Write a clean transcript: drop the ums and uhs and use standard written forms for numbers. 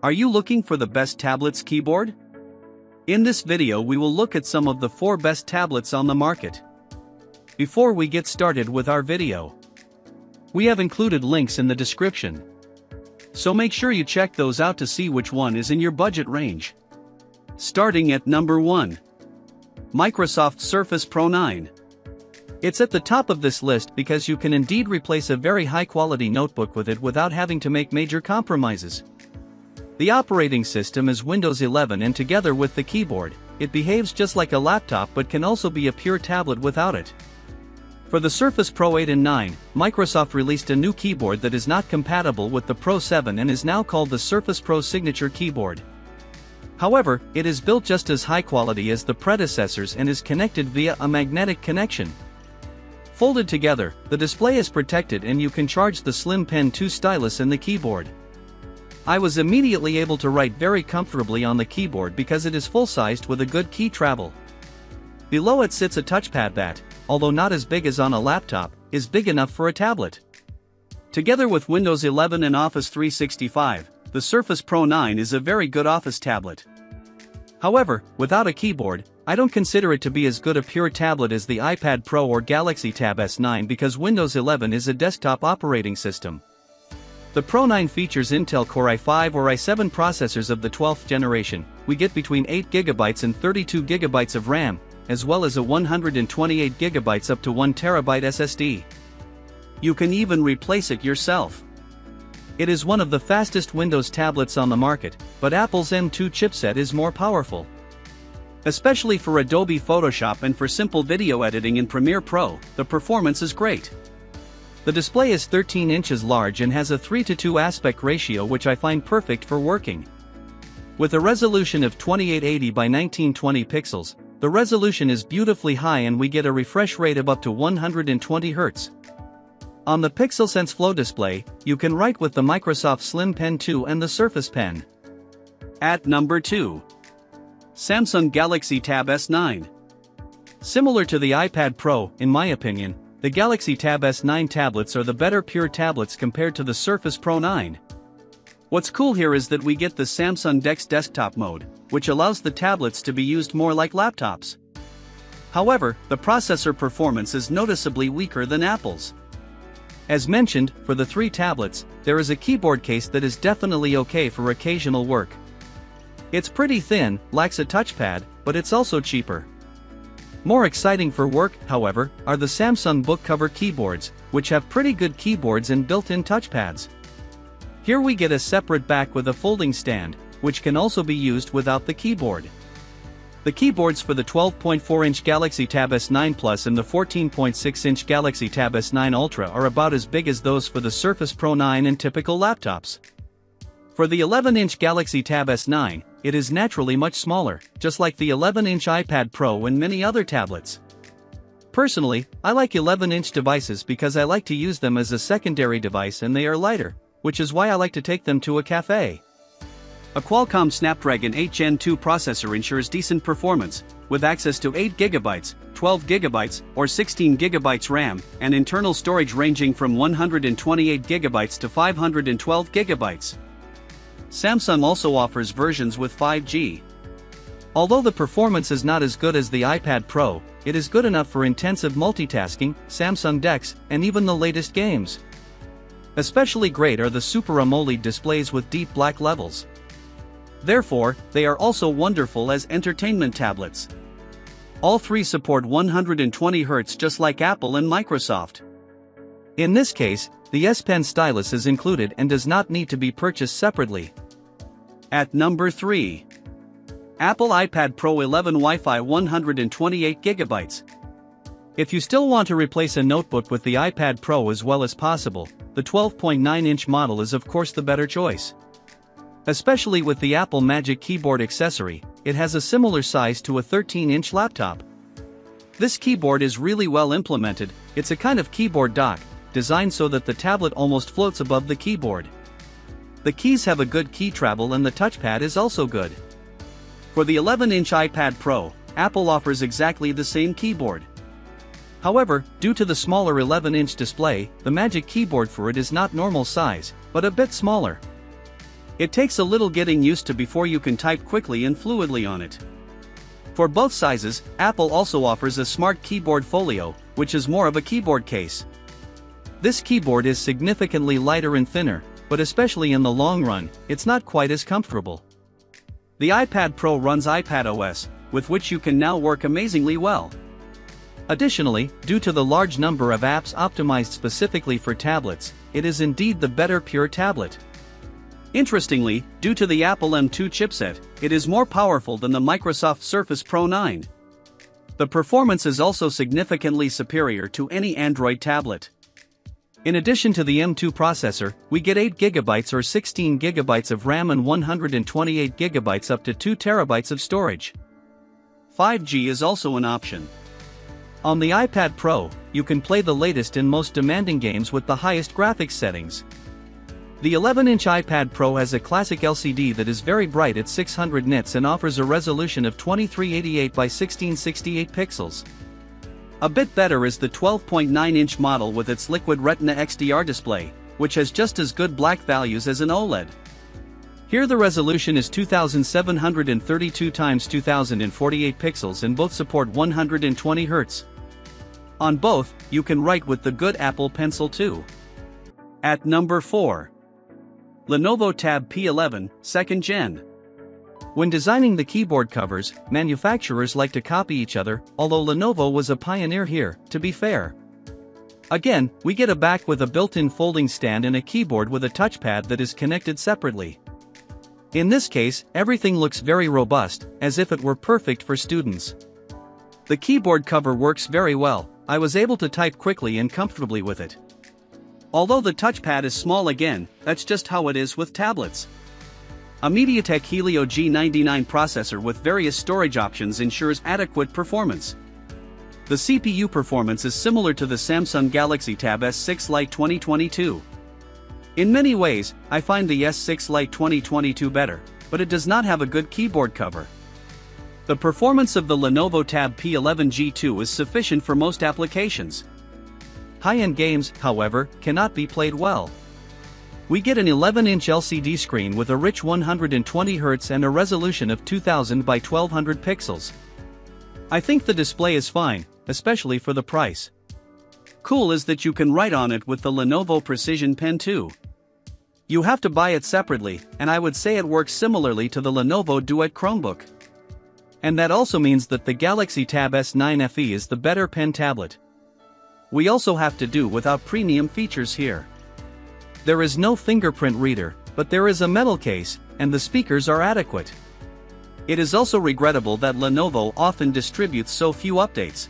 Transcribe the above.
Are you looking for the best tablets keyboard? In this video we will look at some of the 4 best tablets on the market. Before we get started with our video, we have included links in the description, so make sure you check those out to see which one is in your budget range. Starting at number 1. Microsoft Surface Pro 9. It's at the top of this list because you can indeed replace a very high-quality notebook with it without having to make major compromises. The operating system is Windows 11 and together with the keyboard, it behaves just like a laptop but can also be a pure tablet without it. For the Surface Pro 8 and 9, Microsoft released a new keyboard that is not compatible with the Pro 7 and is now called the Surface Pro Signature Keyboard. However, it is built just as high quality as the predecessors and is connected via a magnetic connection. Folded together, the display is protected and you can charge the Slim Pen 2 stylus in the keyboard. I was immediately able to write very comfortably on the keyboard because it is full-sized with a good key travel. Below it sits a touchpad that, although not as big as on a laptop, is big enough for a tablet. Together with Windows 11 and Office 365, the Surface Pro 9 is a very good office tablet. However, without a keyboard, I don't consider it to be as good a pure tablet as the iPad Pro or Galaxy Tab S9 because Windows 11 is a desktop operating system. The Pro 9 features Intel Core i5 or i7 processors of the 12th generation. We get between 8GB and 32GB of RAM, as well as a 128GB up to 1TB SSD. You can even replace it yourself. It is one of the fastest Windows tablets on the market, but Apple's M2 chipset is more powerful. Especially for Adobe Photoshop and for simple video editing in Premiere Pro, the performance is great. The display is 13 inches large and has a 3:2 aspect ratio which I find perfect for working. With a resolution of 2880 by 1920 pixels, the resolution is beautifully high and we get a refresh rate of up to 120 Hz. On the PixelSense Flow display, you can write with the Microsoft Slim Pen 2 and the Surface Pen. At number 2. Samsung Galaxy Tab S9. Similar to the iPad Pro, in my opinion, the Galaxy Tab S9 tablets are the better pure tablets compared to the Surface Pro 9. What's cool here is that we get the Samsung DeX desktop mode, which allows the tablets to be used more like laptops. However, the processor performance is noticeably weaker than Apple's. As mentioned, for the 3 tablets, there is a keyboard case that is definitely okay for occasional work. It's pretty thin, lacks a touchpad, but it's also cheaper. More exciting for work, however, are the Samsung book cover keyboards, which have pretty good keyboards and built-in touchpads. Here we get a separate back with a folding stand, which can also be used without the keyboard. The keyboards for the 12.4-inch Galaxy Tab S9 Plus and the 14.6-inch Galaxy Tab S9 Ultra are about as big as those for the Surface Pro 9 and typical laptops. For the 11-inch Galaxy Tab S9, it is naturally much smaller, just like the 11-inch iPad Pro and many other tablets. Personally, I like 11-inch devices because I like to use them as a secondary device and they are lighter, which is why I like to take them to a cafe. A Qualcomm Snapdragon 8 Gen 2 processor ensures decent performance, with access to 8GB, 12GB, or 16GB RAM, and internal storage ranging from 128GB to 512GB. Samsung also offers versions with 5G. Although the performance is not as good as the iPad Pro, it is good enough for intensive multitasking, Samsung DeX, and even the latest games. Especially great are the Super AMOLED displays with deep black levels. Therefore, they are also wonderful as entertainment tablets. All 3 support 120 Hz just like Apple and Microsoft. In this case, the S Pen stylus is included and does not need to be purchased separately. At number 3. Apple iPad Pro 11 Wi-Fi 128GB. If you still want to replace a notebook with the iPad Pro as well as possible, the 12.9-inch model is of course the better choice. Especially with the Apple Magic Keyboard accessory, it has a similar size to a 13-inch laptop. This keyboard is really well implemented. It's a kind of keyboard dock, designed so that the tablet almost floats above the keyboard. The keys have a good key travel and the touchpad is also good. For the 11-inch iPad Pro, Apple offers exactly the same keyboard. However, due to the smaller 11-inch display, the Magic Keyboard for it is not normal size, but a bit smaller. It takes a little getting used to before you can type quickly and fluidly on it. For both sizes, Apple also offers a Smart Keyboard Folio, which is more of a keyboard case. This keyboard is significantly lighter and thinner, but especially in the long run, it's not quite as comfortable. The iPad Pro runs iPadOS, with which you can now work amazingly well. Additionally, due to the large number of apps optimized specifically for tablets, it is indeed the better pure tablet. Interestingly, due to the Apple M2 chipset, it is more powerful than the Microsoft Surface Pro 9. The performance is also significantly superior to any Android tablet. In addition to the M2 processor, we get 8GB or 16GB of RAM and 128GB up to 2TB of storage. 5G is also an option. On the iPad Pro, you can play the latest and most demanding games with the highest graphics settings. The 11-inch iPad Pro has a classic LCD that is very bright at 600 nits and offers a resolution of 2388 by 1668 pixels. A bit better is the 12.9-inch model with its Liquid Retina XDR display, which has just as good black values as an OLED. Here the resolution is 2732 x 2048 pixels and both support 120 Hz. On both, you can write with the good Apple Pencil too. At number 4. Lenovo Tab P11, 2nd Gen. When designing the keyboard covers, manufacturers like to copy each other, although Lenovo was a pioneer here, to be fair. Again, we get a back with a built-in folding stand and a keyboard with a touchpad that is connected separately. In this case, everything looks very robust, as if it were perfect for students. The keyboard cover works very well. I was able to type quickly and comfortably with it. Although the touchpad is small again, that's just how it is with tablets. A MediaTek Helio G99 processor with various storage options ensures adequate performance. The CPU performance is similar to the Samsung Galaxy Tab S6 Lite 2022. In many ways, I find the S6 Lite 2022 better, but it does not have a good keyboard cover. The performance of the Lenovo Tab P11 G2 is sufficient for most applications. High-end games, however, cannot be played well. We get an 11-inch LCD screen with a rich 120 Hz and a resolution of 2000 by 1200 pixels. I think the display is fine, especially for the price. Cool is that you can write on it with the Lenovo Precision Pen too. You have to buy it separately, and I would say it works similarly to the Lenovo Duet Chromebook. And that also means that the Galaxy Tab S9 FE is the better pen tablet. We also have to do without premium features here. There is no fingerprint reader, but there is a metal case, and the speakers are adequate. It is also regrettable that Lenovo often distributes so few updates.